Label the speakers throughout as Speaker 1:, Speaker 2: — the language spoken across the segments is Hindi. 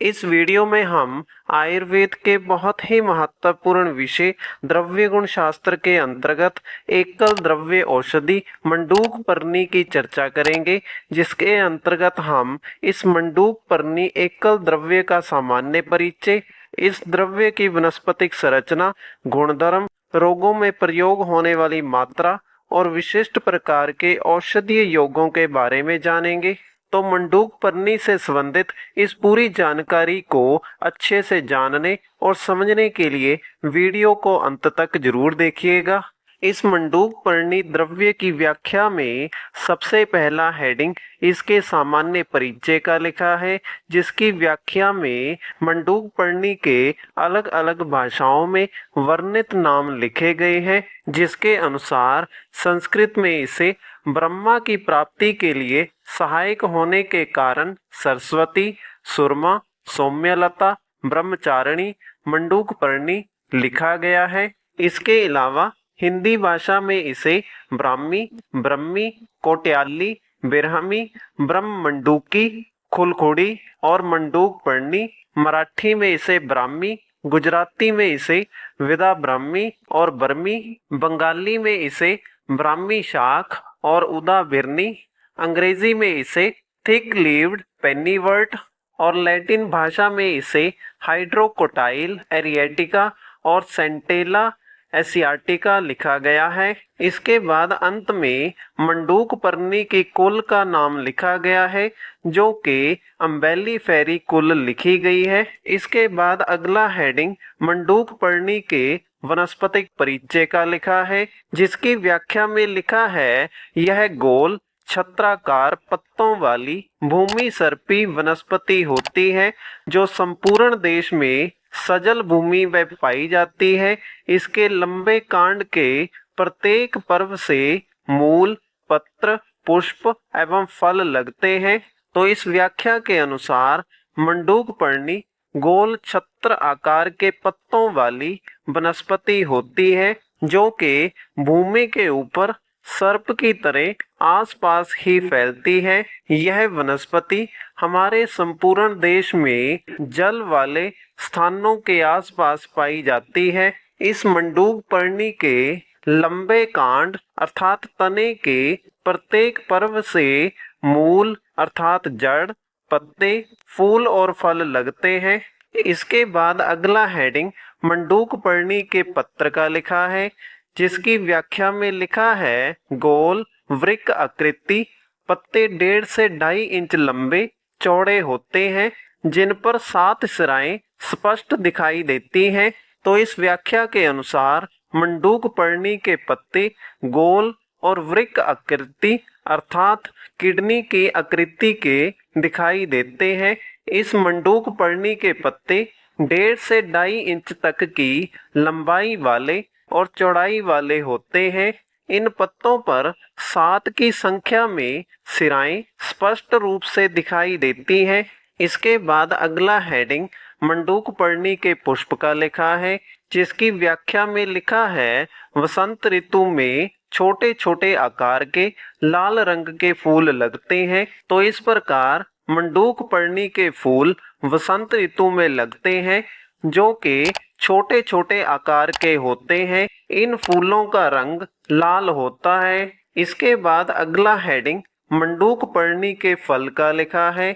Speaker 1: इस वीडियो में हम आयुर्वेद के बहुत ही महत्वपूर्ण विषय द्रव्य गुण शास्त्र के अंतर्गत एकल द्रव्य औषधि मंडूक पर्णी की चर्चा करेंगे, जिसके अंतर्गत हम इस मंडूक पर्णी एकल द्रव्य का सामान्य परिचय, इस द्रव्य की वनस्पतिक संरचना, गुणधर्म, रोगों में प्रयोग होने वाली मात्रा और विशिष्ट प्रकार के औषधीय योगों के बारे में जानेंगे। तो मंडूक पर्णी से संबंधित इस पूरी जानकारी को अच्छे से जानने और समझने के लिए वीडियो को अंत तक जरूर देखिएगा। इस मंडूक पर्णी द्रव्य की व्याख्या में सबसे पहला हेडिंग इसके सामान्य परिचय का लिखा है, जिसकी व्याख्या में मंडूक पर्णी के अलग अलग भाषाओं में वर्णित नाम लिखे गए हैं, जिसके अनुसार संस्कृत में इसे ब्रह्मा की प्राप्ति के लिए सहायक होने के कारण सरस्वती, सुरमा, सौम्यलता, ब्रह्मचारिणी, मंडूकपर्णी लिखा गया है। इसके अलावा हिंदी भाषा में इसे ब्राह्मी, ब्रह्मी, कोट्याली, बिरहमी, ब्रह्म मंडूकी, खुलखुड़ी और मंडूकपर्णी, मराठी में इसे ब्राह्मी, गुजराती में इसे विदा ब्राह्मी और बर्मी, बंगाली में इसे ब्राह्मी शाख और उदा बिरनी, अंग्रेजी में इसे थिक लीव्ड पेन्नीवर्ट और लैटिन भाषा में इसे हाइड्रोकोटाइल एरिएटिका और सेंटेला एसियाटिका लिखा गया है। इसके बाद अंत में मंडूक पर्णी की कुल का नाम लिखा गया है, जो कि अम्बेली फेरी कुल लिखी गई है। इसके बाद अगला हेडिंग मंडूक पर्णी के वनस्पतिक परिचय का लिखा है, जिसकी व्याख्या में लिखा है यह गोल छत्राकार पत्तों वाली भूमि सर्पी वनस्पति होती है, जो संपूर्ण देश में सजल भूमि में पाई जाती है। इसके लंबे कांड के प्रत्येक पर्व से मूल, पत्र, पुष्प एवं फल लगते हैं। तो इस व्याख्या के अनुसार मंडूकपर्णी गोल छत्र आकार के पत्तों वाली वनस्पति होती है, जो कि भूमि के ऊपर सर्प की तरह आसपास ही फैलती है। यह वनस्पति हमारे संपूर्ण देश में जल वाले स्थानों के आसपास पाई जाती है। इस मंडूकपर्णी के लंबे कांड अर्थात तने के प्रत्येक पर्व से मूल अर्थात जड़, पत्ते, फूल और फल लगते हैं। इसके बाद अगला हेडिंग मंडूकपर्णी के पत्र का लिखा है, जिसकी व्याख्या में लिखा है गोल वृक्क आकृति, पत्ते 1.5 से 2.5 इंच लंबे चौड़े होते हैं, जिन पर 7 सिराएं स्पष्ट दिखाई देती हैं। तो इस व्याख्या के अनुसार मंडूकपर्णी के पत्ते गोल और वृक्क आकृति अर्थात किडनी की आकृति के दिखाई देते हैं। इस मंडूकपर्णी के पत्ते 1.5 से 2.5 इंच तक की लंबाई वाले और चौड़ाई वाले होते हैं। इन पत्तों पर 7 की संख्या में सिराएं स्पष्ट रूप से दिखाई देती हैं। इसके बाद अगला हेडिंग मंडूकपर्णी के पुष्प का लिखा है, जिसकी व्याख्या में लिखा है वसंत ऋतु में छोटे छोटे आकार के लाल रंग के फूल लगते हैं। तो इस प्रकार मंडूकपर्णी के फूल वसंत ऋतु में लगते हैं, जो कि छोटे छोटे आकार के होते हैं। इन फूलों का रंग लाल होता है। इसके बाद अगला हेडिंग मंडूकपर्णी के फल का लिखा है,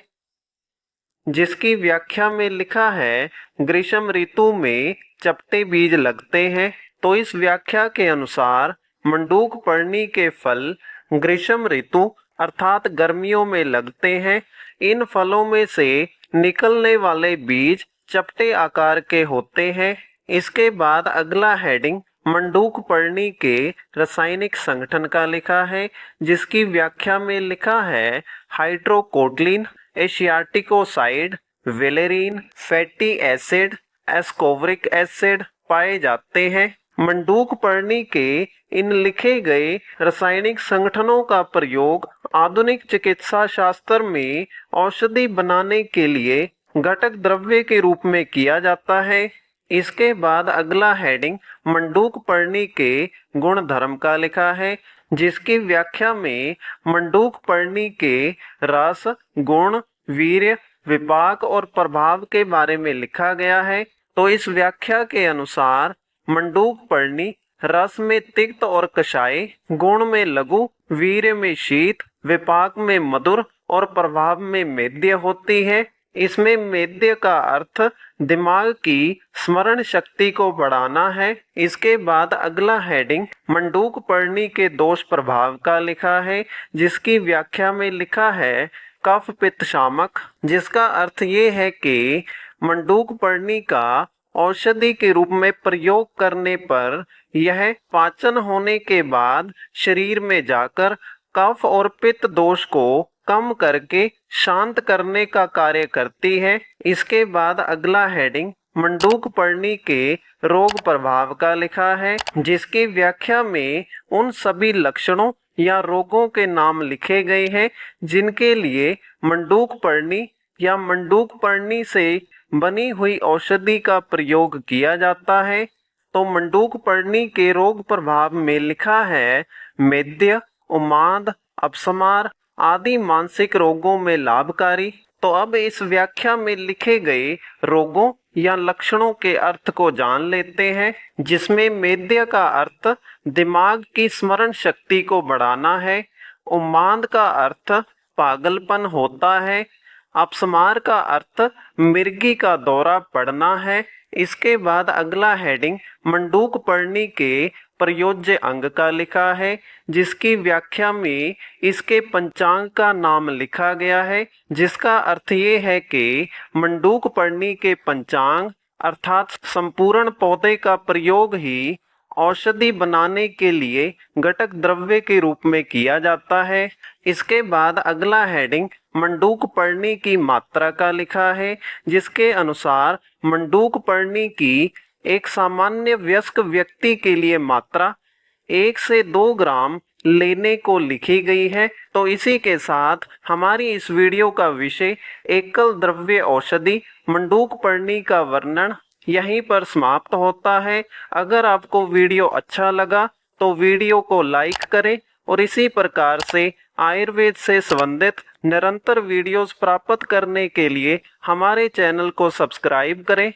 Speaker 1: जिसकी व्याख्या में लिखा है ग्रीष्म ऋतु में चपटे बीज लगते हैं। तो इस व्याख्या के अनुसार मंडूकपर्णी के फल ग्रीष्म ऋतु अर्थात गर्मियों में लगते हैं। इन फलों में से निकलने वाले बीज चपटे आकार के होते हैं। इसके बाद अगला हेडिंग मंडूकपर्णी के रासायनिक संगठन का लिखा है, जिसकी व्याख्या में लिखा है हाइड्रोकोटिलिन, एशियाटिकोसाइड, वेलेरिन, फैटी एसिड, एस्कोरिक एसिड पाए जाते हैं। मंडूकपर्णी के इन लिखे गए रासायनिक संगठनों का प्रयोग आधुनिक चिकित्सा शास्त्र में औषधि बनाने के लिए घटक द्रव्य के रूप में किया जाता है। इसके बाद अगला हेडिंग मंडूकपर्णी के गुण धर्म का लिखा है, जिसकी व्याख्या में मंडूकपर्णी के रस, गुण, वीर्य, विपाक और प्रभाव के बारे में लिखा गया है। तो इस व्याख्या के अनुसार मंडूक पर्णी रस में तिक्त और कषाय, गुण में लघु, वीर्य में शीत, विपाक में मधुर और प्रभाव में मेद्य होती है। इसमें मेद्य का अर्थ दिमाग की स्मरण शक्ति को बढ़ाना है। इसके बाद अगला हेडिंग मंडूक पर्णी के दोष प्रभाव का लिखा है, जिसकी व्याख्या में लिखा है कफ पित्त शामक, जिसका अर्थ ये है कि मंडूक पर्णी का औषधि के रूप में प्रयोग करने पर यह पाचन होने के बाद शरीर में जाकर कफ और पित्त दोष को कम करके शांत करने का कार्य करती है। इसके बाद अगला हेडिंग मंडूक पर्णी के रोग प्रभाव का लिखा है, जिसकी व्याख्या में उन सभी लक्षणों या रोगों के नाम लिखे गए हैं जिनके लिए मंडूक पर्णी या मंडूक पर्णी से बनी हुई औषधि का प्रयोग किया जाता है। तो मंडूक पर्णी के रोग प्रभाव में लिखा है मेद्य, उमाद, अपस्मार आदि मानसिक रोगों में लाभकारी। तो अब इस व्याख्या में लिखे गए रोगों या लक्षणों के अर्थ को जान लेते हैं, जिसमें मेद्य का अर्थ दिमाग की स्मरण शक्ति को बढ़ाना है, उन्माद का अर्थ पागलपन होता है, अपस्मार का अर्थ मिर्गी का दौरा पड़ना है। इसके बाद अगला हेडिंग मंडूक पर्णी के प्रयोज्य अंग का लिखा है, जिसकी व्याख्या में इसके पंचांग का नाम लिखा गया है, जिसका अर्थ ये है कि मंडूक पर्णी के पंचांग अर्थात संपूर्ण पौधे का प्रयोग ही औषधि बनाने के लिए घटक द्रव्य के रूप में किया जाता है। इसके बाद अगला हेडिंग मंडूक पर्णी की मात्रा का लिखा है, जिसके अनुसार मंडूक पर्णी की एक सामान्य वयस्क व्यक्ति के लिए मात्रा 1 से 2 ग्राम लेने को लिखी गई है। तो इसी के साथ हमारी इस वीडियो का विषय एकल द्रव्य औषधि मंडूक पर्णी का वर्णन यहीं पर समाप्त होता है। अगर आपको वीडियो अच्छा लगा तो वीडियो को लाइक करें और इसी प्रकार से आयुर्वेद से संबंधित निरंतर वीडियोस प्राप्त करने के लिए हमारे चैनल को सब्सक्राइब करें।